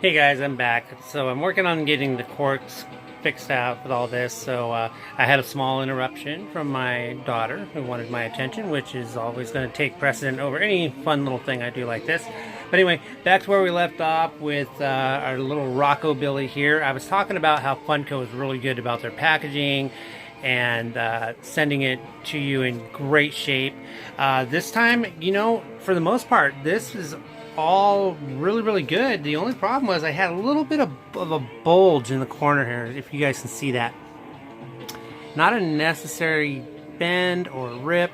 Hey guys, I'm back. So I'm working on getting the corks fixed out with all this. So I had a small interruption from my daughter who wanted my attention, which is always going to take precedent over any fun little thing I do like this. But anyway, back to where we left off with our little Rockabilly here. I was talking about how Funko is really good about their packaging and sending it to you in great shape. This time, for the most part, this is all really good. The only problem was I had a little bit of a bulge in the corner here, if you guys can see that. Not a necessary bend or rip,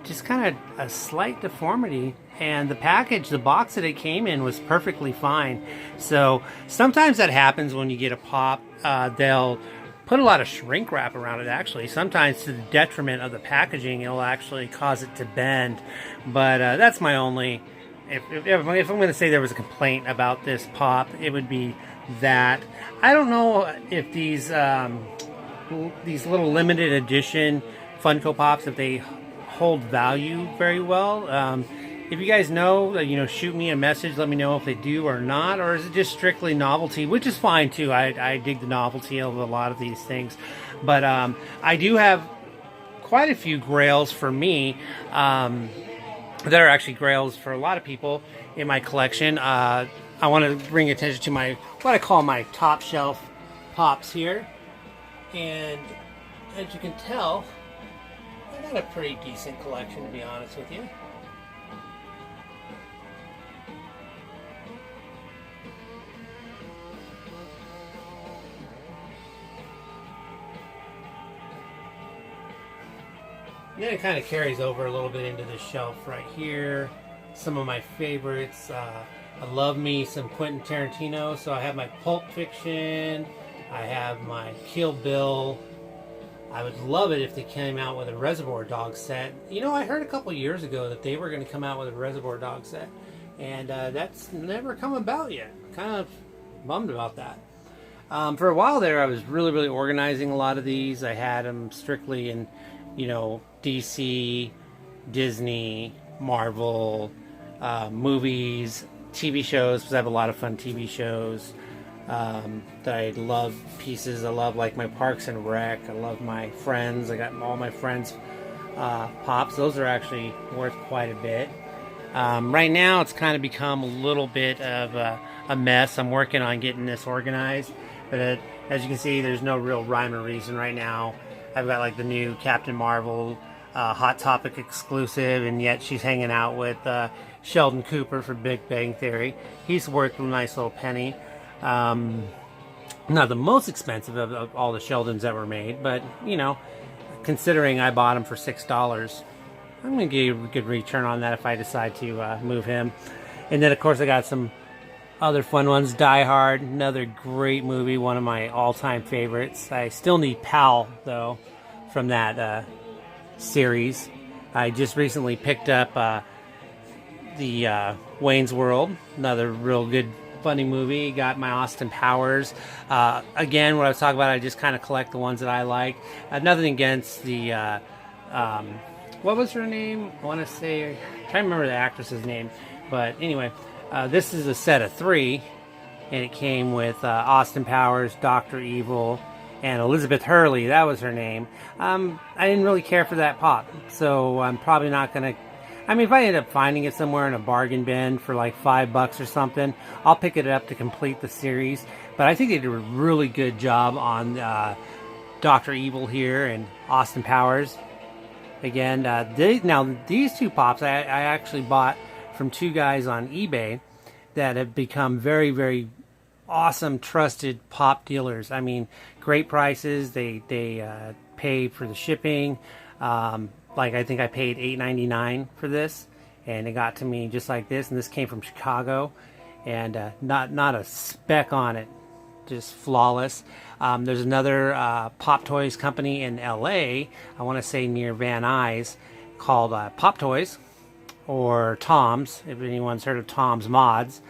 just kind of a slight deformity. And the package, the box that it came in, was perfectly fine. So sometimes that happens when you get a pop. They'll put a lot of shrink wrap around it, actually. Sometimes to the detriment of the packaging, it'll actually cause it to bend. But that's my only... If I'm going to say there was a complaint about this pop, it would be that. I don't know if these little limited edition Funko Pops, if they hold value very well. If you guys know, shoot me a message. Let me know if they do or not, or is it just strictly novelty, which is fine too. I dig the novelty of a lot of these things, but I do have quite a few grails for me. That are actually grails for a lot of people in my collection. I want to bring attention to what I call my top shelf pops here. And as you can tell, I got a pretty decent collection, to be honest with you. And then it kind of carries over a little bit into the shelf right here. Some of my favorites. I love me some Quentin Tarantino, so I have my Pulp Fiction. I have my Kill Bill. I would love it if they came out with a Reservoir Dogs set. I heard a couple years ago that they were going to come out with a Reservoir Dogs set, and that's never come about yet. Kind of bummed about that. For a while there, I was really organizing a lot of these. I had them strictly in, DC, Disney, Marvel, movies, TV shows, because I have a lot of fun TV shows that I love pieces. I love, like, my Parks and Rec. I love my Friends. I got all my Friends pops. Those are actually worth quite a bit. Right now, it's kind of become a little bit of a mess. I'm working on getting this organized, but as you can see, there's no real rhyme or reason right now. I've got, like, the new Captain Marvel Hot Topic exclusive, and yet she's hanging out with Sheldon Cooper for Big Bang Theory. He's worth a nice little penny. Not the most expensive of all the Sheldons that were made, but, considering I bought him for $6, I'm going to get a good return on that if I decide to move him. And then, of course, I got some other fun ones. Die Hard, another great movie, one of my all-time favorites. I still need Pal, though, from that series. I just recently picked up the Wayne's World, another real good, funny movie. Got my Austin Powers. Again, what I was talking about, I just kind of collect the ones that I like. Nothing against the... what was her name? I want to say... I'm trying to remember the actress's name. But anyway... this is a set of 3, and it came with Austin Powers, Dr. Evil, and Elizabeth Hurley. That was her name. I didn't really care for that pop, so I'm probably not going to... if I end up finding it somewhere in a bargain bin for like $5 or something, I'll pick it up to complete the series. But I think they did a really good job on Dr. Evil here and Austin Powers. Again, now these 2 pops I actually bought from 2 guys on eBay that have become very awesome, trusted pop dealers. Great prices. They pay for the shipping. I think I paid $8.99 for this, and it got to me just like this. And this came from Chicago, and not a speck on it, just flawless. There's another Pop Toys company in LA, I want to say near Van Nuys, called Pop Toys, or Tom's, if anyone's heard of Tom's Mods.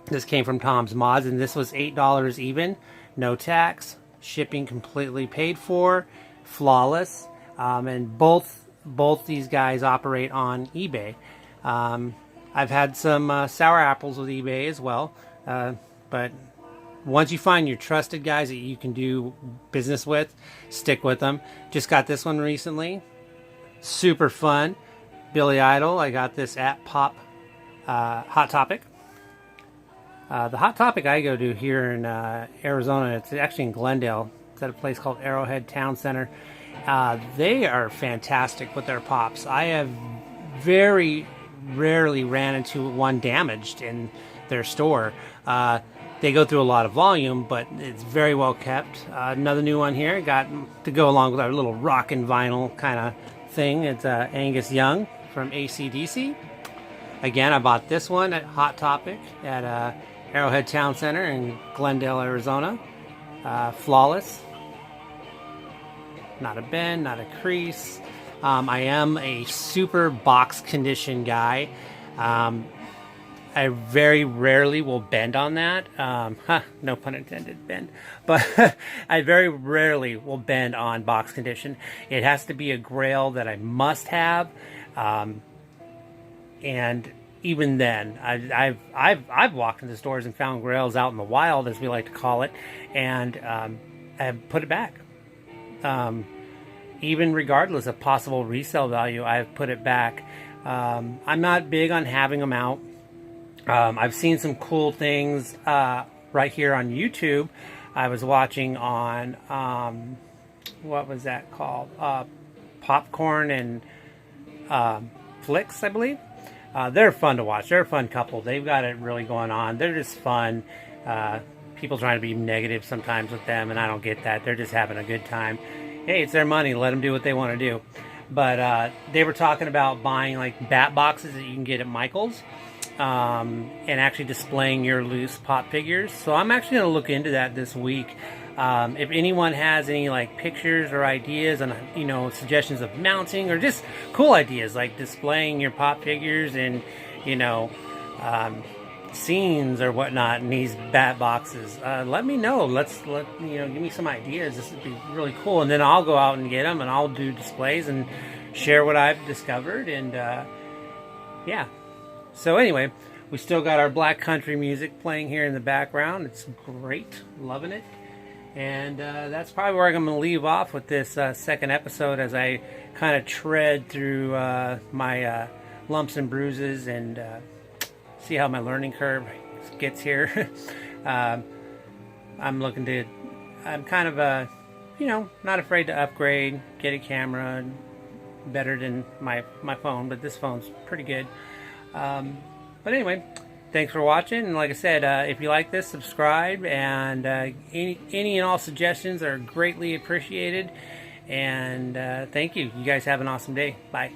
This came from Tom's Mods, and this was $8 even, no tax, shipping completely paid for, flawless. And both these guys operate on eBay. I've had some sour apples with eBay as well, but once you find your trusted guys that you can do business with, stick with them. Just got this one recently. Super fun. Billy Idol. I got this at Hot Topic. The Hot Topic I go to here in Arizona, it's actually in Glendale. It's at a place called Arrowhead Town Center. They are fantastic with their pops. I have very rarely ran into one damaged in their store. They go through a lot of volume, but it's very well kept. Another new one here, got to go along with our little rockin' vinyl kind of thing. It's Angus Young from AC/DC. Again, I bought this one at Hot Topic at Arrowhead Town Center in Glendale, Arizona. Flawless. Not a bend, not a crease. I am a super box condition guy. I very rarely will bend on that. No pun intended, bend. But I very rarely will bend on box condition. It has to be a grail that I must have. And even then, I've walked into stores and found grails out in the wild, as we like to call it, and I've put it back. Even regardless of possible resale value, I've put it back. I'm not big on having them out. I've seen some cool things right here on YouTube. I was watching on, what was that called? Popcorn and Flicks, I believe. They're fun to watch. They're a fun couple. They've got it really going on. They're just fun. People trying to be negative sometimes with them, and I don't get that. They're just having a good time. Hey, it's their money. Let them do what they want to do. But they were talking about buying like bat boxes that you can get at Michael's. And actually displaying your loose pop figures. So I'm actually going to look into that this week. If anyone has any like pictures or ideas on, you know, suggestions of mounting or just cool ideas like displaying your pop figures and, you know, scenes or whatnot in these bat boxes, let me know. Let you know, give me some ideas. This would be really cool. And then I'll go out and get them and I'll do displays and share what I've discovered. And yeah. So anyway, we still got our Black Country music playing here in the background. It's great. Loving it. And that's probably where I'm going to leave off with this second episode as I kind of tread through my lumps and bruises and see how my learning curve gets here. I'm kind of, you know, not afraid to upgrade, get a camera better than my phone, but this phone's pretty good. But anyway, thanks for watching, and like I said, if you like this, subscribe, and any and all suggestions are greatly appreciated, and thank you. You guys have an awesome day. Bye.